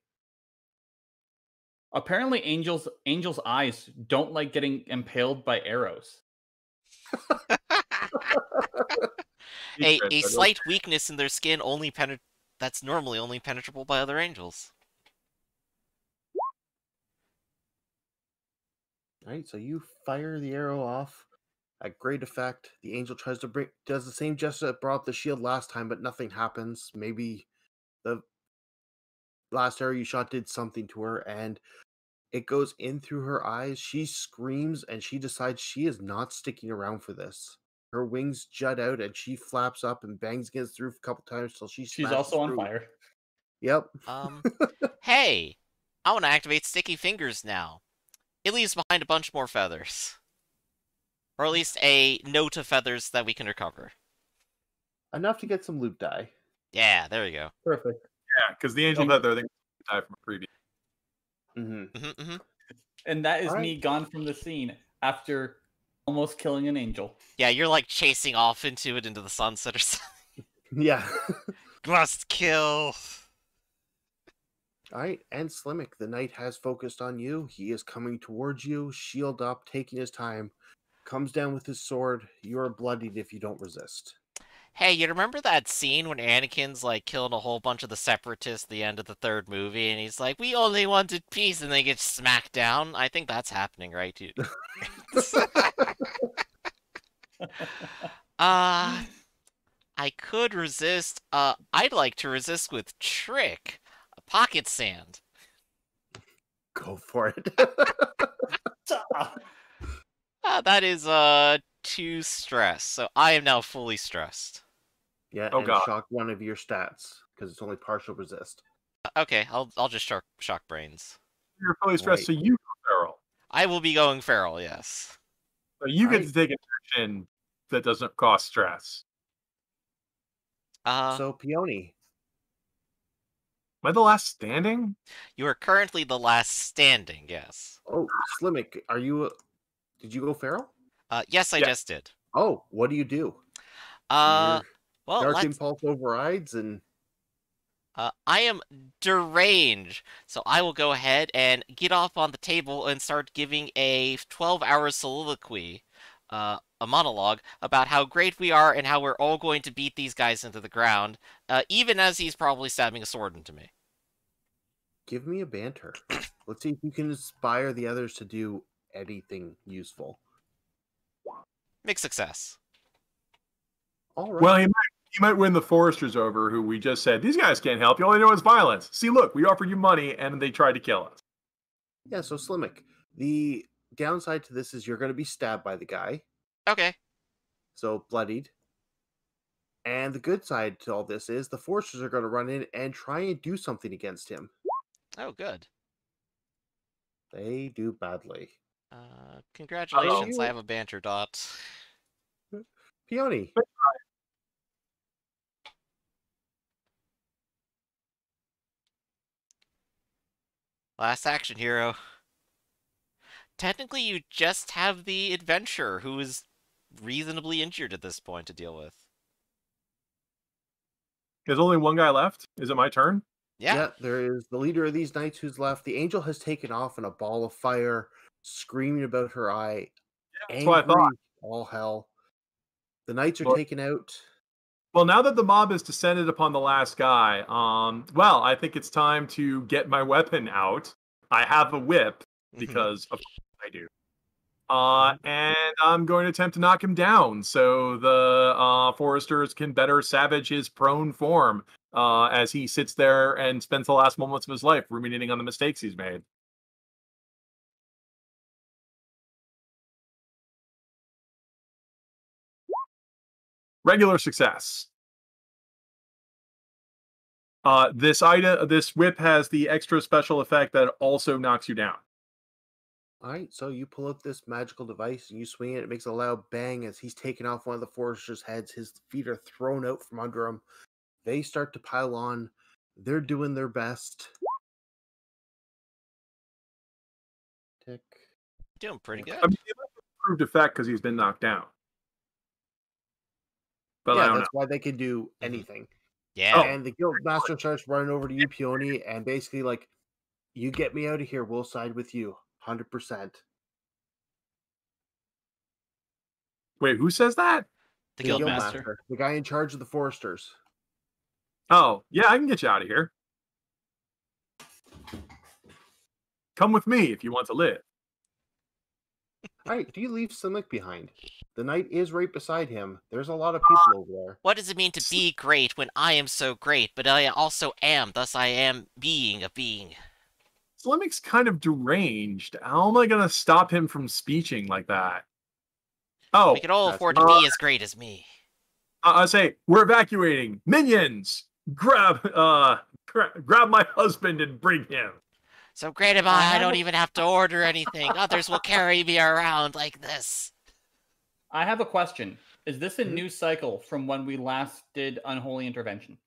Apparently, angels' eyes don't like getting impaled by arrows. A slight weakness in their skin that's normally only penetrable by other angels. All right, so you fire the arrow off at great effect. The angel tries to does the same gesture that brought up the shield last time, but nothing happens. Maybe the last arrow you shot did something to her, and it goes in through her eyes. She screams, and she decides she is not sticking around for this. Her wings jut out, and she flaps up and bangs against the roof a couple times till she She's smashes also on through. fire. Yep. Hey, I want to activate Sticky Fingers now. It leaves behind a bunch more feathers. Or at least a note of feathers that we can recover. Enough to get some loot die. Yeah, there you go. Perfect. Yeah, because the angel feather, I think, died from a previous. Mm-hmm. And that is All right. me gone from the scene after almost killing an angel. Yeah, you're like chasing off into the sunset or something. Yeah. Must kill. All right, and Slimmick, the knight has focused on you. He is coming towards you, shield up, taking his time. Comes down with his sword. You are bloodied if you don't resist. Hey, you remember that scene when Anakin's like killing a whole bunch of the separatists at the end of the third movie, and he's like, "We only wanted peace," and they get smacked down? I think that's happening, right, dude? I could resist. I'd like to resist with trick, pocket sand. Go for it. That is 2 stress, so I am now fully stressed. Yeah, Oh, and God. shock one of your stats because it's only partial resist. Okay, I'll just shock brains. You're fully stressed, Right. so you go feral. I will be going feral, yes. So you get Right. to take an action that doesn't cost stress. So, Peony. Am I the last standing? You are currently the last standing, yes. Oh, Slimmick, are you... Did you go feral? Yes, I Yeah. just did. Oh, what do you do? Well, Dark let's... Impulse overrides and... I am deranged, so I will go ahead and get off on the table and start giving a 12-hour soliloquy, a monologue, about how great we are and how we're all going to beat these guys into the ground, even as he's probably stabbing a sword into me. Give me a banter. Let's see if you can inspire the others to do anything useful. Mixed success. All right. Well, he might win the foresters over, who we just said, these guys can't help you. All they know is violence. See, look, we offered you money, and they tried to kill us. Yeah, so Slimmick, the downside to this is you're going to be stabbed by the guy. Okay. So bloodied. And the good side to all this is the foresters are going to run in and try and do something against him. Oh, good. They do badly. Congratulations, Uh-oh. I have a banter dot. Peony. Last action, hero. Technically, you just have the adventurer, who is reasonably injured at this point to deal with. There's only one guy left. Is it my turn? Yeah. There is the leader of these knights who's left. The angel has taken off in a ball of fire, screaming about her eye. That's what I Angry, thought. all hell. The knights are Well- taken out. Well, now that the mob has descended upon the last guy, well, I think it's time to get my weapon out. I have a whip, because of course I do. And I'm going to attempt to knock him down so the foresters can better savage his prone form as he sits there and spends the last moments of his life ruminating on the mistakes he's made. Regular success. This whip has the extra special effect that it also knocks you down. All right, so you pull out this magical device and you swing it. It makes a loud bang as he's taken off one of the foresters' heads. His feet are thrown out from under him. They start to pile on. They're doing their best. Tick. Doing pretty good. I mean, it might have improved effect because he's been knocked down. But I Yeah, don't know. that's why they can do anything. Yeah. And the guild master starts running over to you, Peony, and basically like, you get me out of here, we'll side with you, 100%. Wait, who says that? The The guild guild master. master, the guy in charge of the foresters. Oh, yeah, I can get you out of here. Come with me if you want to live. All right, do you leave Simic behind? The knight is right beside him. There's a lot of people over there. What does it mean to be great when I am so great, but I also am, thus I am being a being? Slimic's kind of deranged. How am I going to stop him from speeching like that? Oh, We can all that's afford to be as great as me. I say, we're evacuating. Minions, grab my husband and bring him. So great am I don't even have to order anything. Others will carry me around like this. I have a question. Is this a new cycle from when we last did Unholy Intervention?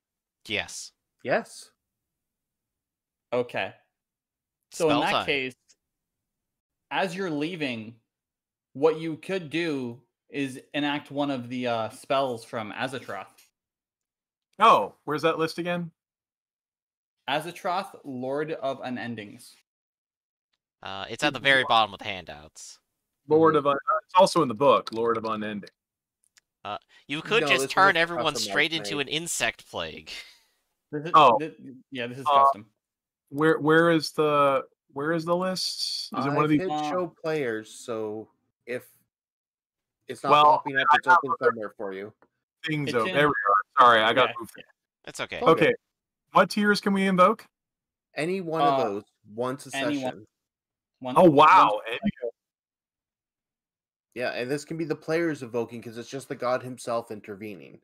Yes. Yes. Okay. So Spell in that time. case, as you're leaving, what you could do is enact one of the spells from Azatroth. Oh, where's that list again? Azatroth, Lord of Unendings. It's at the very bottom of the handouts. Lord of it's also in the book, Lord of Unending. You could No, just this is turn a everyone customized straight into made. an insect plague. This is, Oh. yeah, this is custom. Where is the list? Is it one of these? Hit show players, so if it's not Well, popping up, it's open somewhere for you. Things It's over. in- There we are. Sorry, I got moved. It's okay. Oh, Okay, what tiers can we invoke? Any one of those once a anyone. session. Oh wow! Yeah, and this can be the players evoking because it's just the god himself intervening.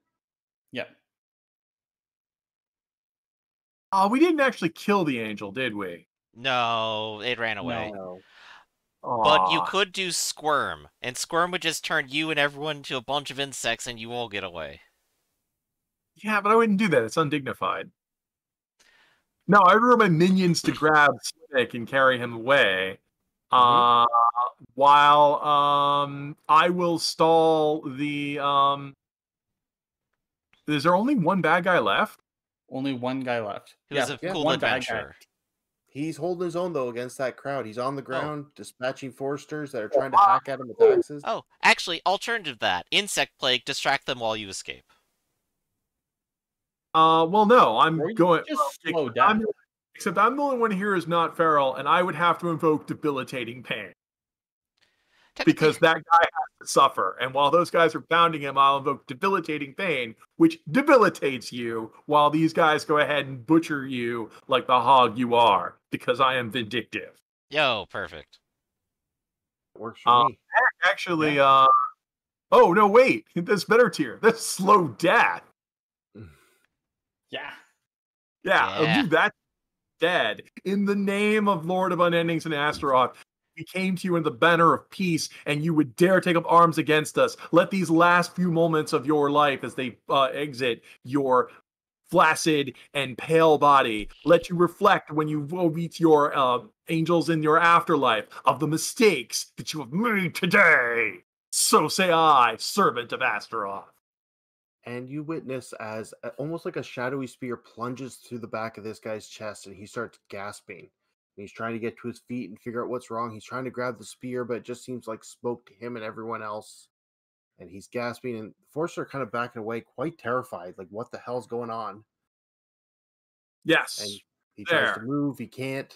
Yeah. Oh, we didn't actually kill the angel, did we? No, it ran away. No. But you Aw. could do Squirm, and Squirm would just turn you and everyone into a bunch of insects and you all get away. Yeah, but I wouldn't do that. It's undignified. No, I would roll my minions to grab Slick and carry him away. While I will stall the Is there only one bad guy left? Only one guy left. Who's a cool one bad guy. adventurer. He's holding his own though against that crowd. He's on the ground dispatching foresters that are trying to wow. hack at him with axes. Oh, actually, alternative to that. Insect plague, distract them while you escape. Well, no, I'm Or you going. just slow down. Except I'm the only one here who's not feral, and I would have to invoke debilitating pain because that guy has to suffer. And while those guys are pounding him, I'll invoke debilitating pain, which debilitates you, while these guys go ahead and butcher you like the hog you are, because I am vindictive. Yo, perfect. Works for me. Actually, oh no, wait, that's better tier. That's slow death. Yeah. Yeah, I'll Yeah. do that. Dead. In the name of Lord of Unendings and Astaroth, we came to you in the banner of peace, and you would dare take up arms against us. Let these last few moments of your life as they exit your flaccid and pale body, let you reflect when you will meet your angels in your afterlife of the mistakes that you have made today. So say I, servant of Astaroth. And you witness as almost like a shadowy spear plunges through the back of this guy's chest and he starts gasping. He's trying to get to his feet and figure out what's wrong. He's trying to grab the spear, but it just seems like smoke to him and everyone else. And he's gasping, and the Forcer are kind of backing away, quite terrified. Like, what the hell's going on? Yes. And he tries to move. He can't.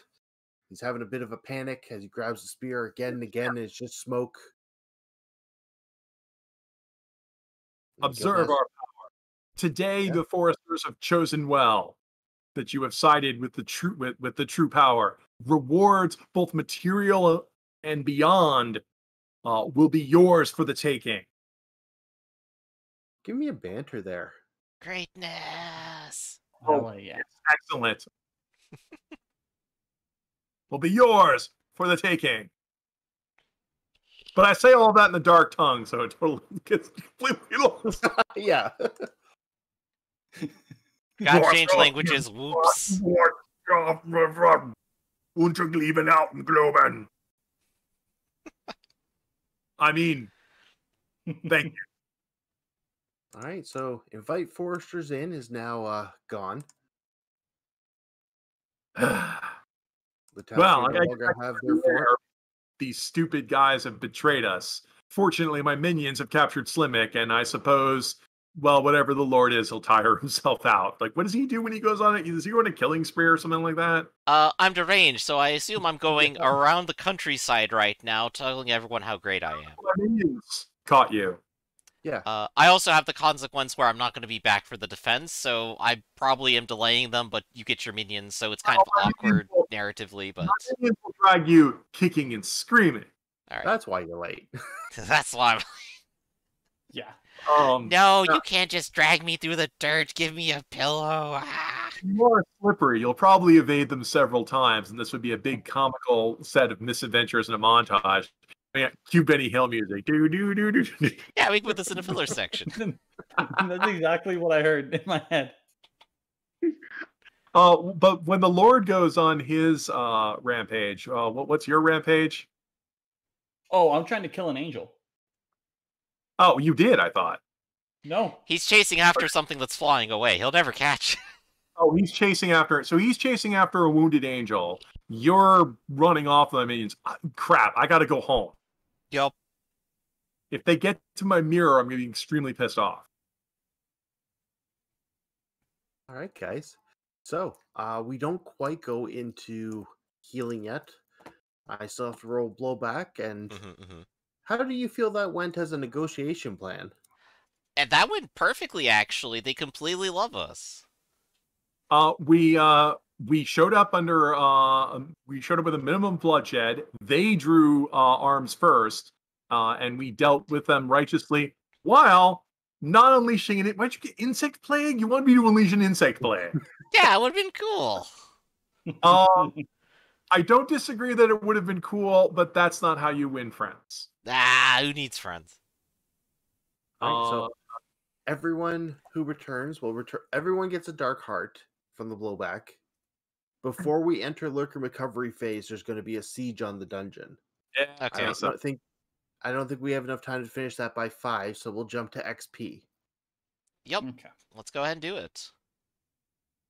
He's having a bit of a panic as he grabs the spear again and again, and it's just smoke. Observe our power. Today, the foresters have chosen well that you have sided with the true with the true power. Rewards, both material and beyond, will be yours for the taking. Give me a banter there. Greatness. Oh, yeah. Excellent. Will be yours for the taking. But I say all that in the dark tongue, so it totally gets completely lost. Yeah. Gotta change languages. Whoops. Unterglieben Globen. I mean, thank you. All right, so invite foresters in is now gone. The Well, no longer have their fort. These stupid guys have betrayed us. Fortunately, my minions have captured Slimmick, and I suppose, well, whatever the Lord is, he'll tire himself out. Like, what does he do when he goes on it? Does he go on a killing spree or something like that? I'm deranged, so I assume I'm going around the countryside right now, telling everyone how great I am. My minions caught you. Yeah. I also have the consequence where I'm not going to be back for the defense, so I probably am delaying them, but you get your minions, so it's kind of awkward narratively, but... My minions will drag you kicking and screaming. All right. That's why you're late. That's why I'm... Yeah. No, you can't just drag me through the dirt. Give me a pillow. Ah. You are slippery. You'll probably evade them several times, and this would be a big comical set of misadventures and a montage. Yeah, cue Benny Hill music. Do do do do. Yeah, we can put this in a filler section. That's exactly what I heard in my head. But when the Lord goes on his rampage, what's your rampage? Oh, I'm trying to kill an angel. Oh, you did, I thought. No. He's chasing after something that's flying away. He'll never catch. Oh, he's chasing after. So he's chasing after a wounded angel. You're running off the minions. Crap! I got to go home. Yup. If they get to my mirror, I'm going to be extremely pissed off. All right, guys. So we don't quite go into healing yet. I still have to roll blowback. And how do you feel that went as a negotiation plan? And that went perfectly, actually. They completely love us. We showed up we showed up with a minimum bloodshed. They drew arms first, and we dealt with them righteously while not unleashing it. Why'd you get insect plague? You want me to unleash an insect plague? Yeah, it would have been cool. I don't disagree that it would have been cool, but that's not how you win friends. Ah, who needs friends? Right, so everyone who returns will return. Everyone gets a dark heart from the blowback. Before we enter lurker recovery phase, there's going to be a siege on the dungeon. Yeah, Okay. I don't think we have enough time to finish that by 5, so we'll jump to XP. Yep. Okay. Let's go ahead and do it.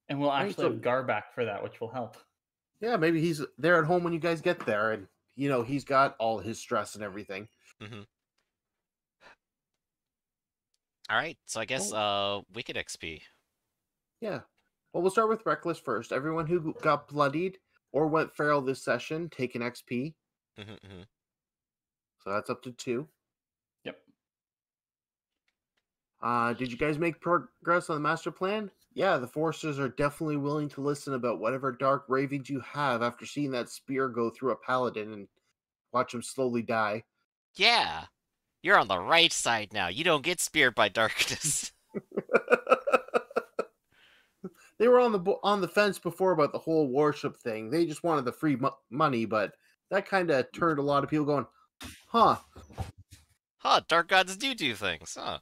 And we'll Right, actually have Gar back for that, which will help. Yeah, maybe he's there at home when you guys get there, and he's got all his stress and everything. All right, so I guess Wicked XP. Yeah. Well, we'll start with Reckless first. Everyone who got bloodied or went feral this session, take an XP. So that's up to 2. Yep. Did you guys make progress on the master plan? Yeah, the forces are definitely willing to listen about whatever dark ravings you have after seeing that spear go through a paladin and watch him slowly die. Yeah. You're on the right side now. You don't get speared by darkness. They were on the fence before about the whole worship thing. They just wanted the free money, but that kind of turned a lot of people going, huh. Huh, dark gods do things, huh?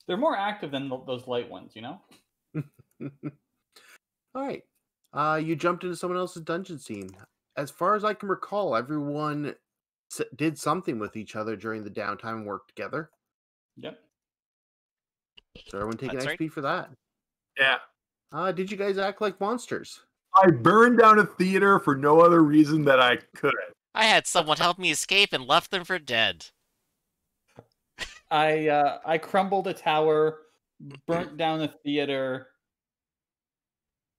They're more active than those light ones, All right. You jumped into someone else's dungeon scene. As far as I can recall, everyone did something with each other during the downtime and worked together. Yep. So everyone take an That's XP right. for that. Yeah. Did you guys act like monsters? I burned down a theater for no other reason that I could. I had someone help me escape and left them for dead. I crumbled a tower, burnt down a theater,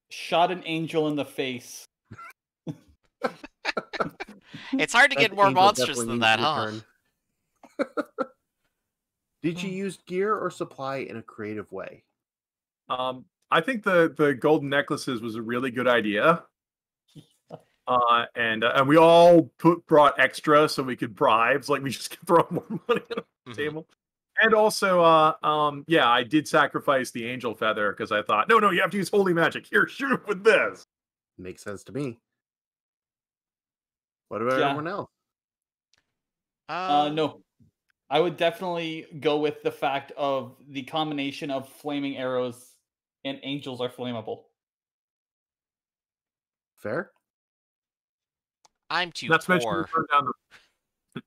shot an angel in the face. It's hard to get more angel monstrous definitely than needs that, to huh? return. Did you use gear or supply in a creative way? I think the golden necklaces was a really good idea. And we all brought extra so we could bribe. So, like, we just could throw more money on the table. And also, yeah, I did sacrifice the angel feather because I thought, no, you have to use holy magic. Here, shoot it with this. Makes sense to me. What about everyone else? No. I would definitely go with the fact of the combination of flaming arrows and angels are flammable. Fair. I'm too Not to mention you poor. turn down the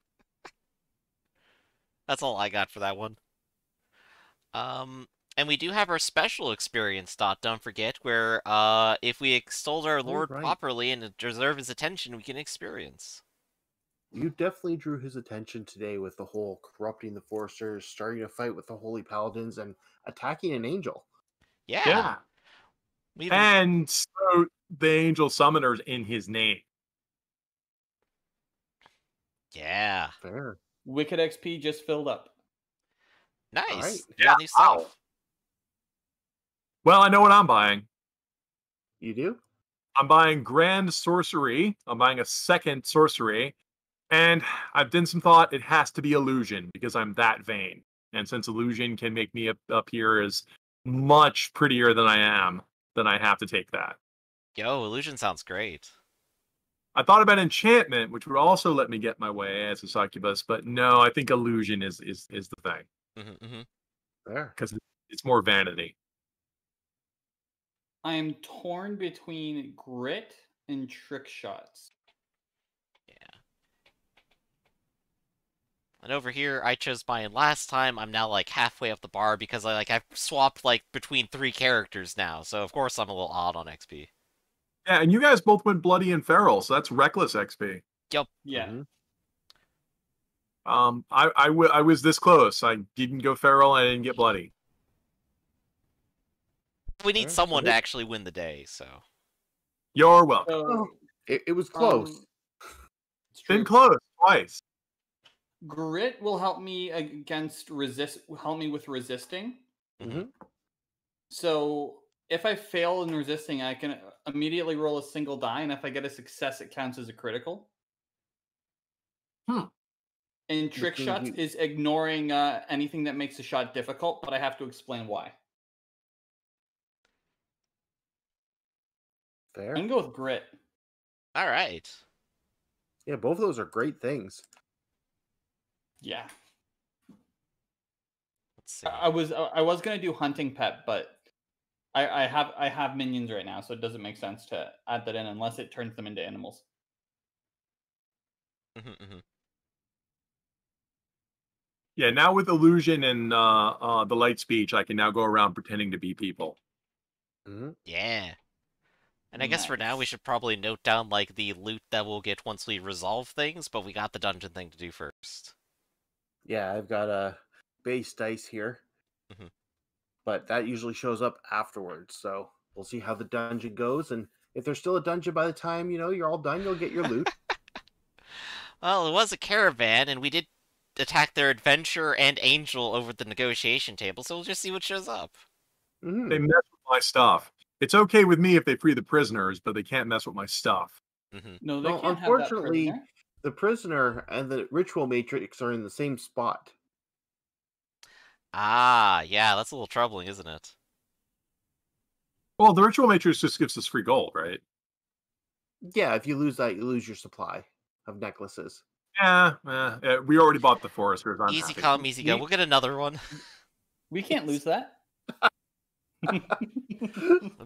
That's all I got for that one. And we do have our special experience dot, don't forget, where if we extol our Lord right. properly and deserve his attention, we can experience. You definitely drew his attention today with the whole corrupting the foresters, starting a fight with the holy paladins, and attacking an angel. Yeah. We even... And so the angel summoners in his name. Yeah. Fair. Wicked XP just filled up. Nice. Right. You got new stuff. Well, I know what I'm buying. You do? I'm buying Grand Sorcery. I'm buying a second Sorcery. And I've done some thought. It has to be Illusion because I'm that vain. And since Illusion can make me appear as much prettier than I am, then I have to take that. Yo, Illusion sounds great. I thought about Enchantment, which would also let me get my way as a succubus, but no, I think Illusion is the thing. Fair. Because it's more vanity. I am torn between grit and trick shots. Yeah. And over here, I chose mine last time. I'm now like halfway up the bar because I've swapped like between 3 characters now. So of course I'm a little odd on XP. Yeah, and you guys both went Bloody and Feral, so that's reckless XP. Yep. Yeah. I was this close. I didn't go Feral, I didn't get Bloody. We need someone to actually win the day, so. You're welcome. So, It was close. It's Been true. close twice. Grit will help me help me with resisting. So if I fail in resisting, I can immediately roll a single die, and if I get a success, it counts as a critical. And trick shots is ignoring anything that makes a shot difficult, but I have to explain why. Fair. I'm gonna go with grit. All right. Yeah, both of those are great things. Yeah. Let's see. I was gonna do hunting pet, but I have minions right now, so it doesn't make sense to add that in unless it turns them into animals. Yeah, now with Illusion and the light speech, I can now go around pretending to be people. Yeah. And I guess for now we should probably note down like the loot that we'll get once we resolve things, but we got the dungeon thing to do first. Yeah, I've got a base dice here. But that usually shows up afterwards, so we'll see how the dungeon goes, and if there's still a dungeon by the time, you're all done, you'll get your loot. Well, it was a caravan, and we did attack their adventurer and angel over at the negotiation table, so we'll just see what shows up. They mess with my stuff. It's okay with me if they free the prisoners, but they can't mess with my stuff. No, they can't unfortunately, have that prisoner. The prisoner and the ritual matrix are in the same spot. Ah, yeah, that's a little troubling, isn't it? Well, the ritual matrix just gives us free gold, right? Yeah, if you lose that, you lose your supply of necklaces. Yeah, we already bought the foresters. I'm Easy happy. come, easy go. We'll get another one. We can't lose that.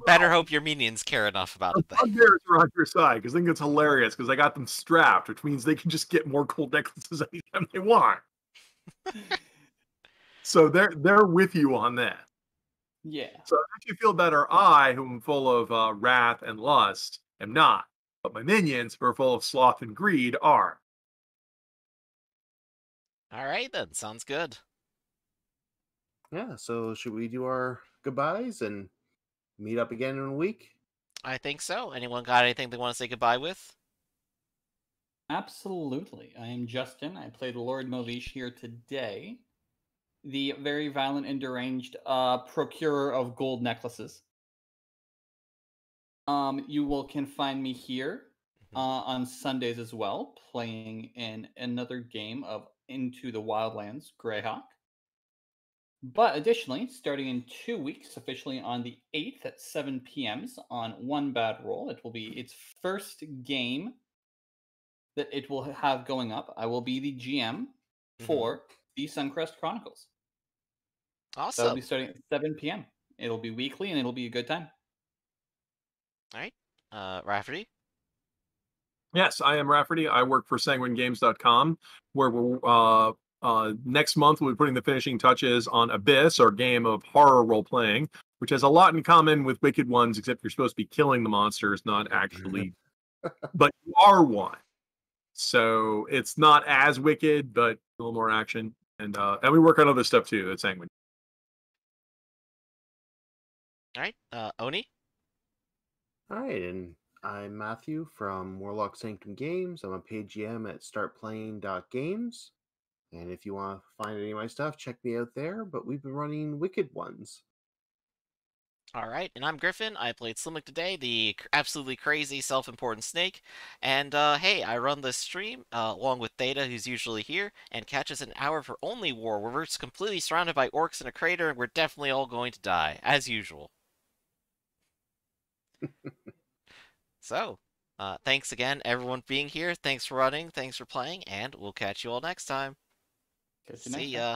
Better hope your minions care enough about it. The bugbears are on your side because I think it's hilarious because I got them strapped, which means they can just get more gold necklaces anytime they want. So they're with you on that. Yeah. So to make you feel better, I, who am full of wrath and lust, am not. But my minions, who are full of sloth and greed, are. All right, then. Sounds good. Yeah, so should we do our goodbyes and meet up again in a week? I think so. Anyone got anything they want to say goodbye with? Absolutely. I am Justin. I play the Lord Movish here today. The very violent and deranged procurer of gold necklaces. You can find me here on Sundays as well, playing in another game of Into the Wildlands, Greyhawk. But additionally, starting in 2 weeks, officially on the 8th at 7 p.m. on One Bad Roll, it will be its first game that it will have going up. I will be the GM for the Suncrest Chronicles. Awesome. That'll be starting at 7 p.m. It'll be weekly, and it'll be a good time. All right. Rafferty? Yes, I am Rafferty. I work for sanguinegames.com, where we're next month we'll be putting the finishing touches on Abyss, our game of horror role-playing, which has a lot in common with Wicked Ones, except you're supposed to be killing the monsters, not actually, but you are one. So it's not as wicked, but a little more action. And we work on other stuff too at Sanguine. All right. Oni? All right, and I'm Matthew from Warlock Sanctum Games. I'm a paid GM at startplaying.games. And if you want to find any of my stuff, check me out there. But we've been running Wicked Ones. All right, and I'm Griffin. I played Slimmick today, the absolutely crazy self-important snake. And hey, I run this stream along with Theta, who's usually here, and catches an hour for Only War, where we're just completely surrounded by orcs in a crater, and we're definitely all going to die, as usual. So, thanks again, everyone, for being here. Thanks for running, thanks for playing, and we'll catch you all next time. Catch you next See time. ya.